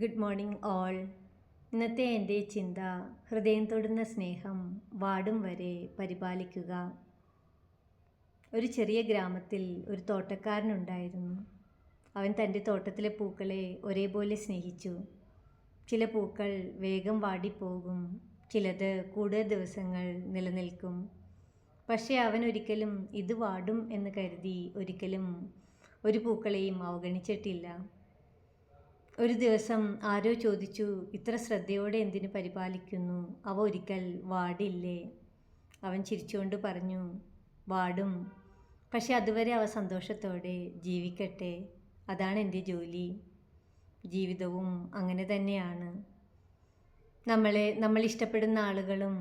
Good morning all. ഇന്നത്തെ എൻ്റെ ചിന്ത, ഹൃദയം തൊടുന്ന സ്നേഹം വാടും വരെ പരിപാലിക്കുക. ഒരു ചെറിയ ഗ്രാമത്തിൽ ഒരു തോട്ടക്കാരനുണ്ടായിരുന്നു. അവൻ തൻ്റെ തോട്ടത്തിലെ പൂക്കളെ ഒരേപോലെ സ്നേഹിച്ചു. ചില പൂക്കൾ വേഗം വാടിപ്പോകും, ചിലത് കൂടുതൽ ദിവസങ്ങൾ നിലനിൽക്കും. പക്ഷേ അവൻ ഒരിക്കലും ഇത് വാടും എന്ന് കരുതി ഒരിക്കലും ഒരു പൂക്കളെയും അവഗണിച്ചിട്ടില്ല. ഒരു ദിവസം ആരോ ചോദിച്ചു, ഇത്ര ശ്രദ്ധയോടെ എന്തിനു പരിപാലിക്കുന്നു? അവ ഒരിക്കൽ വാടില്ലേ? അവൻ ചിരിച്ചുകൊണ്ട് പറഞ്ഞു, വാടും, പക്ഷെ അതുവരെ അവ സന്തോഷത്തോടെ ജീവിക്കട്ടെ. അതാണ് എൻ്റെ ജോലി. ജീവിതവും അങ്ങനെ തന്നെയാണ്. നമ്മൾ ഇഷ്ടപ്പെടുന്ന ആളുകളും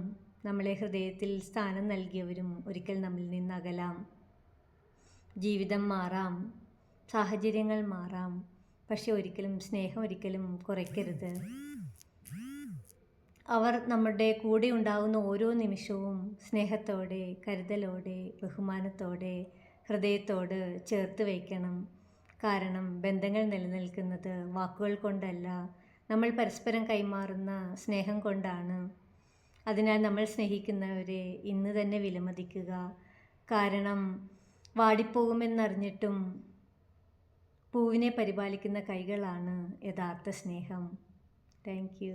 നമ്മളെ ഹൃദയത്തിൽ സ്ഥാനം നൽകിയവരും ഒരിക്കൽ നമ്മിൽ നിന്ന് അകലാം. ജീവിതം മാറാം, സാഹചര്യങ്ങൾ മാറാം, പക്ഷെ സ്നേഹം ഒരിക്കലും കുറയ്ക്കരുത്. അവർ നമ്മുടെ കൂടെ ഉണ്ടാകുന്ന ഓരോ നിമിഷവും സ്നേഹത്തോടെ, കരുതലോടെ, ബഹുമാനത്തോടെ, ഹൃദയത്തോട് ചേർത്ത് വയ്ക്കണം. കാരണം ബന്ധങ്ങൾ നിലനിൽക്കുന്നത് വാക്കുകൾ കൊണ്ടല്ല, നമ്മൾ പരസ്പരം കൈമാറുന്ന സ്നേഹം കൊണ്ടാണ്. അതിനാൽ നമ്മൾ സ്നേഹിക്കുന്നവരെ ഇന്ന് തന്നെ വിലമതിക്കുക. കാരണം വാടിപ്പോകുമെന്നറിഞ്ഞിട്ടും പൂവിനെ പരിപാലിക്കുന്ന കൈകളാണ് യഥാർത്ഥ സ്നേഹം. Thank you.